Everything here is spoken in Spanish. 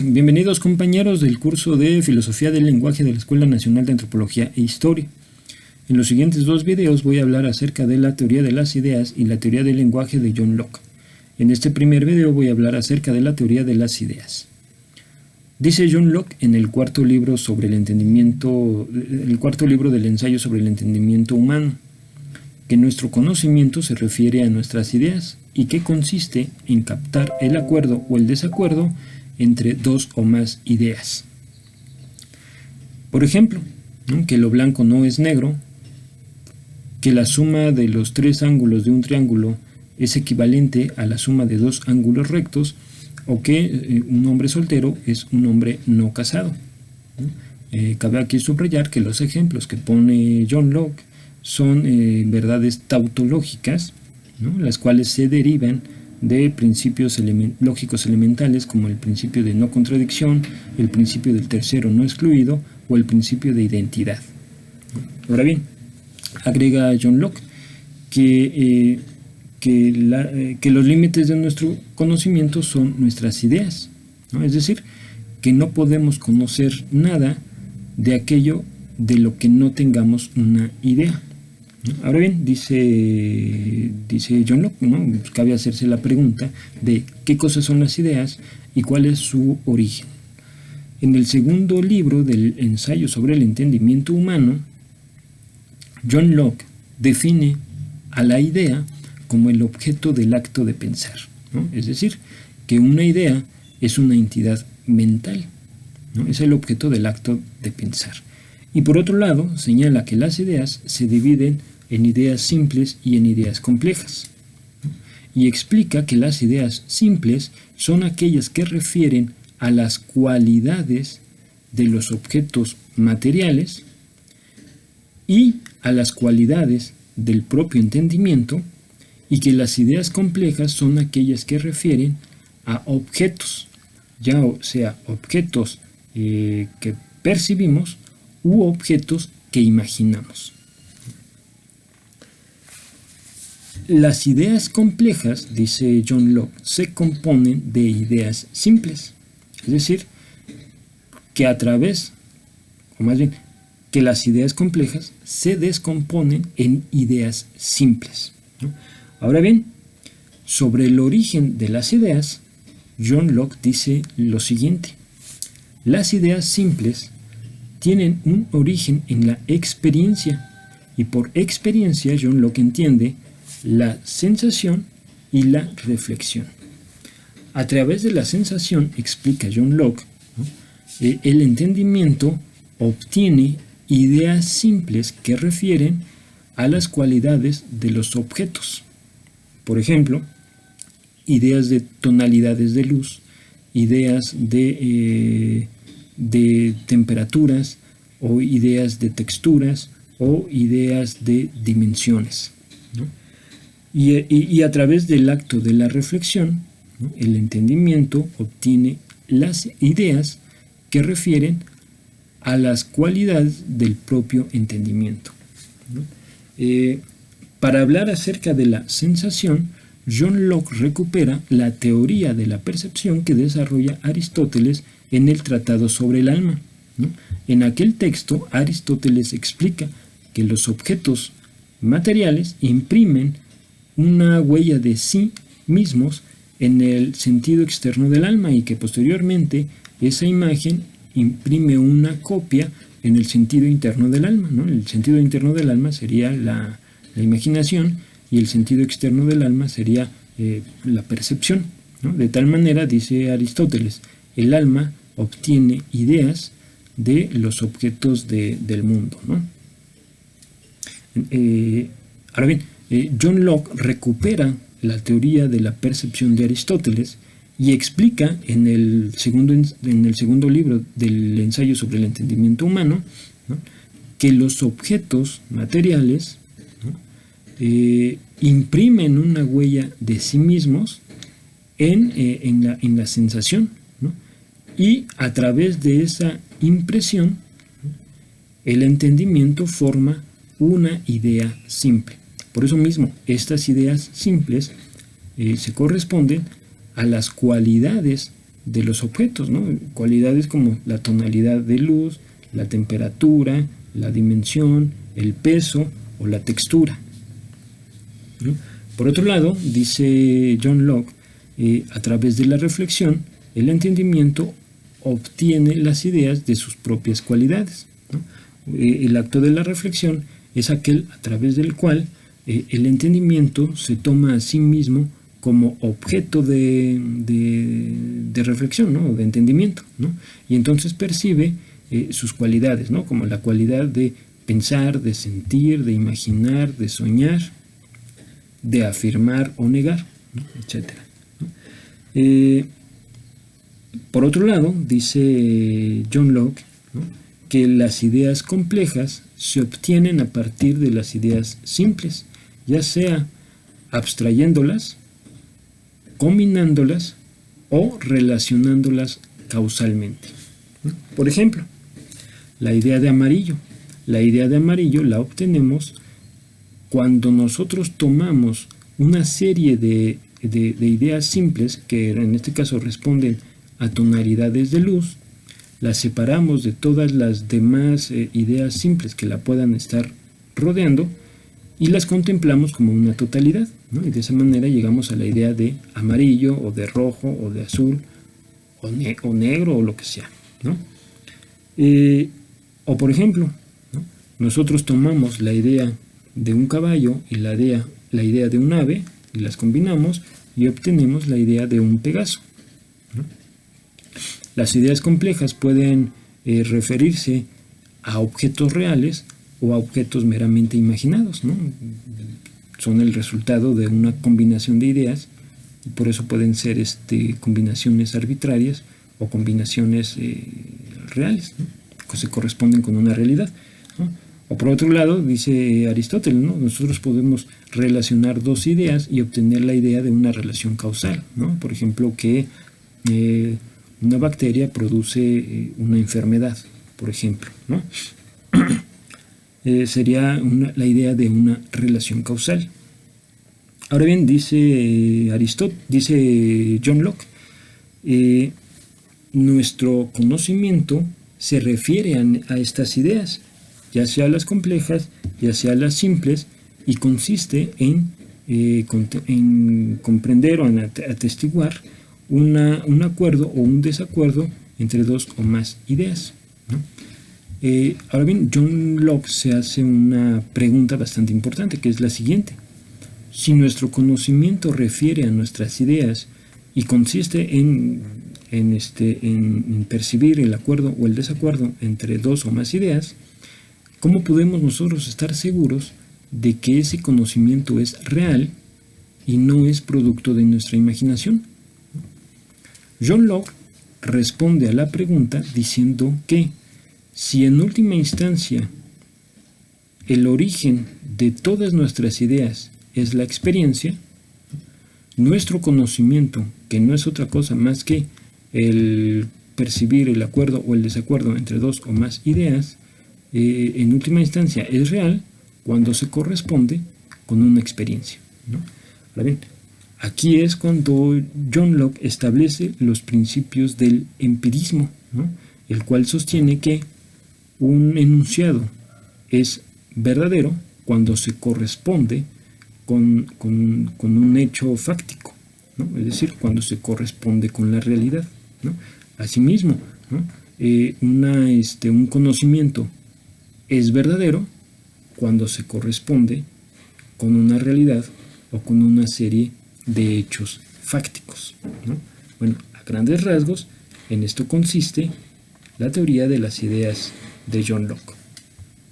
Bienvenidos compañeros del curso de Filosofía del Lenguaje de la Escuela Nacional de Antropología e Historia. En los siguientes dos videos voy a hablar acerca de la teoría de las ideas y la teoría del lenguaje de John Locke. En este primer video voy a hablar acerca de la teoría de las ideas. Dice John Locke en el cuarto libro sobre el entendimiento, el cuarto libro del ensayo sobre el entendimiento humano, que nuestro conocimiento se refiere a nuestras ideas y que consiste en captar el acuerdo o el desacuerdo entre dos o más ideas. Por ejemplo, que lo blanco no es negro, que la suma de los tres ángulos de un triángulo es equivalente a la suma de dos ángulos rectos, o que un hombre soltero es un hombre no casado. Cabe aquí subrayar que los ejemplos que pone John Locke son verdades tautológicas, las cuales se derivan de principios lógicos elementales como el principio de no contradicción, el principio del tercero no excluido o el principio de identidad. Ahora bien, agrega John Locke que los límites de nuestro conocimiento son nuestras ideas, es decir, que no podemos conocer nada de aquello de lo que no tengamos una idea. Ahora bien, dice John Locke, cabe hacerse la pregunta de qué cosas son las ideas y cuál es su origen. En el segundo libro del ensayo sobre el entendimiento humano, John Locke define a la idea como el objeto del acto de pensar, es decir, que una idea es una entidad mental, es el objeto del acto de pensar. Y por otro lado, señala que las ideas se dividen en ideas simples y en ideas complejas. Y explica que las ideas simples son aquellas que refieren a las cualidades de los objetos materiales y a las cualidades del propio entendimiento, y que las ideas complejas son aquellas que refieren a objetos, ya sea objetos que percibimos u objetos que imaginamos. Las ideas complejas, dice John Locke, se componen de ideas simples, es decir, que que las ideas complejas se descomponen en ideas simples. Ahora bien, sobre el origen de las ideas, John Locke dice lo siguiente: las ideas simples tienen un origen en la experiencia, y por experiencia John Locke entiende la sensación y la reflexión. A través de la sensación, explica John Locke, el entendimiento obtiene ideas simples que refieren a las cualidades de los objetos. Por ejemplo, ideas de tonalidades de luz, ideas de temperaturas, o ideas de texturas, o ideas de dimensiones. Y a través del acto de la reflexión, el entendimiento obtiene las ideas que refieren a las cualidades del propio entendimiento. Para hablar acerca de la sensación, John Locke recupera la teoría de la percepción que desarrolla Aristóteles en el Tratado sobre el alma. En aquel texto, Aristóteles explica que los objetos materiales imprimen una huella de sí mismos en el sentido externo del alma, y que posteriormente esa imagen imprime una copia en el sentido interno del alma. El sentido interno del alma sería la imaginación, y el sentido externo del alma sería la percepción. De tal manera, dice Aristóteles, el alma obtiene ideas de los objetos del mundo. Ahora bien, John Locke recupera la teoría de la percepción de Aristóteles y explica en el segundo libro del ensayo sobre el entendimiento humano, que los objetos materiales imprimen una huella de sí mismos en la sensación, y a través de esa impresión el entendimiento forma una idea simple. Por eso mismo, estas ideas simples se corresponden a las cualidades de los objetos, ¿no? Cualidades como la tonalidad de luz, la temperatura, la dimensión, el peso o la textura, ¿no? Por otro lado, dice John Locke, a través de la reflexión, el entendimiento obtiene las ideas de sus propias cualidades, ¿no? El acto de la reflexión es aquel a través del cual el entendimiento se toma a sí mismo como objeto de reflexión, ¿no? De entendimiento, ¿no? Y entonces percibe sus cualidades, ¿no? Como la cualidad de pensar, de sentir, de imaginar, de soñar, de afirmar o negar, ¿no? Etcétera, ¿no? Por otro lado, dice John Locke, ¿no?, que las ideas complejas se obtienen a partir de las ideas simples, ya sea abstrayéndolas, combinándolas o relacionándolas causalmente, ¿no? Por ejemplo, la idea de amarillo. La idea de amarillo la obtenemos cuando nosotros tomamos una serie de ideas simples, que en este caso responden a tonalidades de luz, las separamos de todas las demás ideas simples que la puedan estar rodeando y las contemplamos como una totalidad, ¿no? Y de esa manera llegamos a la idea de amarillo o de rojo o de azul o negro o lo que sea, ¿no? O por ejemplo, ¿no?, nosotros tomamos la idea de un caballo y la idea de un ave y las combinamos y obtenemos la idea de un Pegaso, ¿no? Las ideas complejas pueden referirse a objetos reales o a objetos meramente imaginados, ¿no? Son el resultado de una combinación de ideas y por eso pueden ser combinaciones arbitrarias o combinaciones reales, ¿no?, que se corresponden con una realidad, ¿no? O por otro lado, dice Aristóteles, ¿no?, nosotros podemos relacionar dos ideas y obtener la idea de una relación causal, ¿no? Por ejemplo, que una bacteria produce una enfermedad, por ejemplo, ¿no? Sería la idea de una relación causal. Ahora bien, dice John Locke, nuestro conocimiento se refiere a estas ideas, ya sea las complejas, ya sea las simples, y consiste en comprender o en atestiguar un acuerdo o un desacuerdo entre dos o más ideas, ¿no? Ahora bien, John Locke se hace una pregunta bastante importante, que es la siguiente: si nuestro conocimiento refiere a nuestras ideas y consiste en percibir el acuerdo o el desacuerdo entre dos o más ideas, ¿cómo podemos nosotros estar seguros de que ese conocimiento es real y no es producto de nuestra imaginación? John Locke responde a la pregunta diciendo que si en última instancia el origen de todas nuestras ideas es la experiencia, nuestro conocimiento, que no es otra cosa más que el percibir el acuerdo o el desacuerdo entre dos o más ideas, en última instancia es real cuando se corresponde con una experiencia, ¿no? Ahora bien, aquí es cuando John Locke establece los principios del empirismo, ¿no?, el cual sostiene que un enunciado es verdadero cuando se corresponde con un hecho fáctico, ¿no?, es decir, cuando se corresponde con la realidad, ¿no? Asimismo, ¿no?, un conocimiento es verdadero cuando se corresponde con una realidad o con una serie de hechos fácticos, ¿no? Bueno, a grandes rasgos, en esto consiste la teoría de las ideas de John Locke.